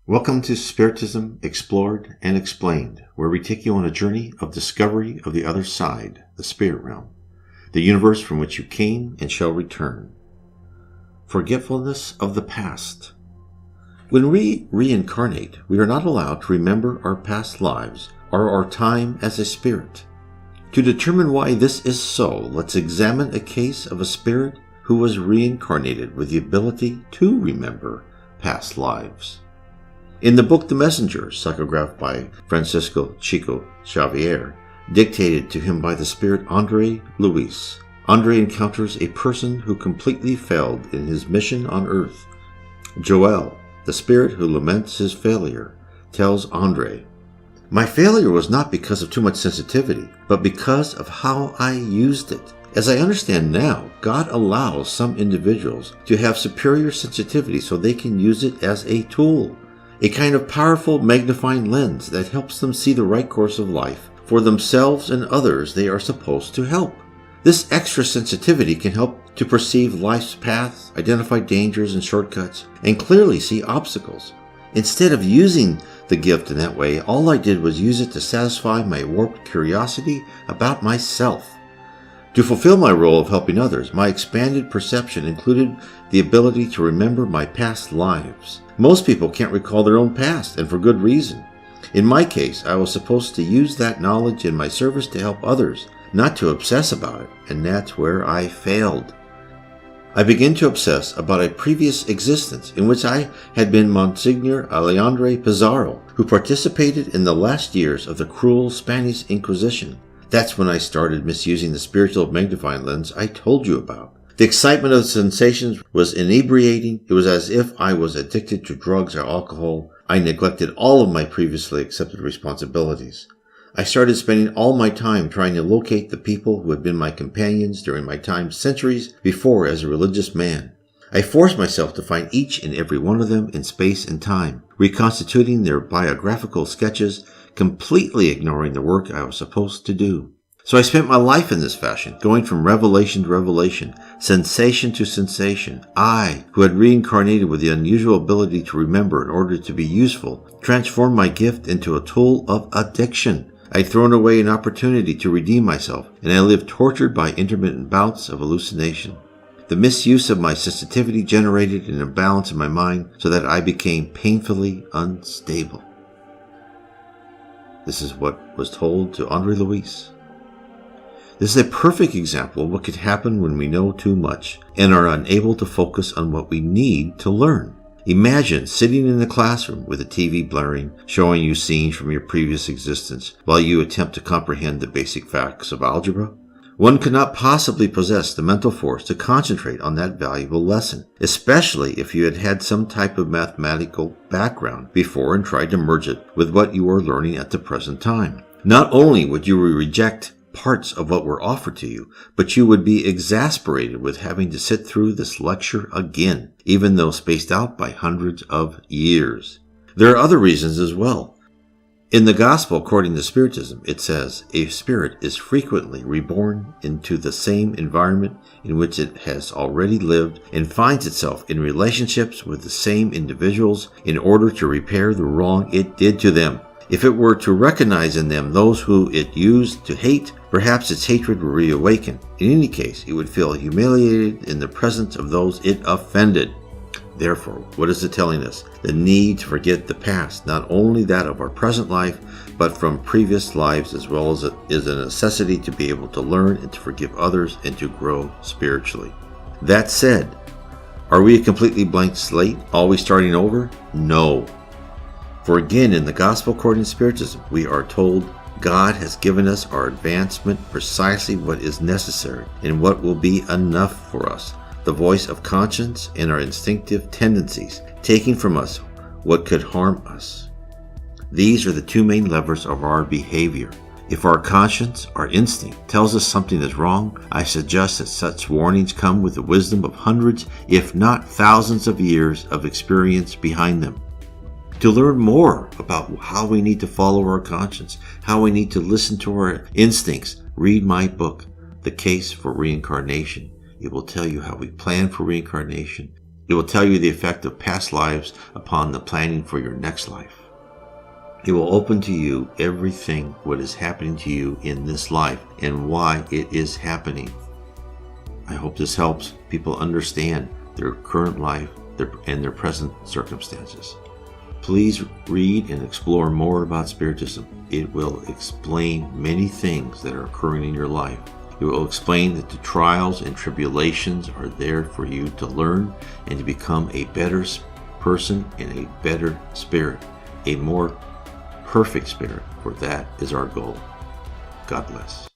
Welcome to Spiritism Explored and Explained, where we take you on a journey of discovery of the other side, the spirit realm, the universe from which you came and shall return. Forgetfulness of the past. When we reincarnate, we are not allowed to remember our past lives or our time as a spirit. To determine why this is so, let's examine a case of a spirit who was reincarnated with the ability to remember past lives. In the book The Messenger, psychographed by Francisco Chico Xavier, dictated to him by the spirit Andre Luis, Andre encounters a person who completely failed in his mission on Earth. Joel, the spirit who laments his failure, tells Andre, "My failure was not because of too much sensitivity, but because of how I used it. As I understand now, God allows some individuals to have superior sensitivity so they can use it as a tool. A kind of powerful magnifying lens that helps them see the right course of life for themselves and others they are supposed to help. This extra sensitivity can help to perceive life's paths, identify dangers and shortcuts, and clearly see obstacles. Instead of using the gift in that way, all I did was use it to satisfy my warped curiosity about myself. To fulfill my role of helping others, my expanded perception included the ability to remember my past lives. Most people can't recall their own past, and for good reason. In my case, I was supposed to use that knowledge in my service to help others, not to obsess about it, and that's where I failed. I began to obsess about a previous existence in which I had been Monsignor Alejandro Pizarro, who participated in the last years of the cruel Spanish Inquisition. That's when I started misusing the spiritual magnifying lens I told you about. The excitement of the sensations was inebriating. It was as if I was addicted to drugs or alcohol. I neglected all of my previously accepted responsibilities. I started spending all my time trying to locate the people who had been my companions during my time centuries before as a religious man. I forced myself to find each and every one of them in space and time, reconstituting their biographical sketches, completely ignoring the work I was supposed to do. So I spent my life in this fashion, going from revelation to revelation, sensation to sensation. I, who had reincarnated with the unusual ability to remember in order to be useful, transformed my gift into a tool of addiction. I'd thrown away an opportunity to redeem myself, and I lived tortured by intermittent bouts of hallucination. The misuse of my sensitivity generated an imbalance in my mind so that I became painfully unstable." This is what was told to Andre Luis. This is a perfect example of what could happen when we know too much and are unable to focus on what we need to learn. Imagine sitting in the classroom with a TV blaring, showing you scenes from your previous existence while you attempt to comprehend the basic facts of algebra. One could not possibly possess the mental force to concentrate on that valuable lesson, especially if you had had some type of mathematical background before and tried to merge it with what you are learning at the present time. Not only would you reject parts of what were offered to you, but you would be exasperated with having to sit through this lecture again, even though spaced out by hundreds of years. There are other reasons as well. In the Gospel, according to Spiritism, it says, a spirit is frequently reborn into the same environment in which it has already lived and finds itself in relationships with the same individuals in order to repair the wrong it did to them. If it were to recognize in them those who it used to hate, perhaps its hatred would reawaken. In any case, it would feel humiliated in the presence of those it offended. Therefore, what is it telling us? The need to forget the past, not only that of our present life, but from previous lives, as well as it is a necessity to be able to learn and to forgive others and to grow spiritually. That said, are we a completely blank slate, always starting over? No. For again, in the Gospel according to Spiritism, we are told God has given us our advancement precisely what is necessary and what will be enough for us, the voice of conscience and our instinctive tendencies, taking from us what could harm us. These are the two main levers of our behavior. If our conscience, our instinct, tells us something is wrong, I suggest that such warnings come with the wisdom of hundreds, if not thousands of years of experience behind them. To learn more about how we need to follow our conscience, how we need to listen to our instincts, read my book, The Case for Reincarnation. It will tell you how we plan for reincarnation It will tell you the effect of past lives upon the planning for your next life. It will open to you everything what is happening to you in this life and why it is happening. I hope this helps people understand their current life and their present circumstances. Please read and explore more about Spiritism. It will explain many things that are occurring in your life. It will explain that the trials and tribulations are there for you to learn and to become a better person and a better spirit, a more perfect spirit, for that is our goal. God bless.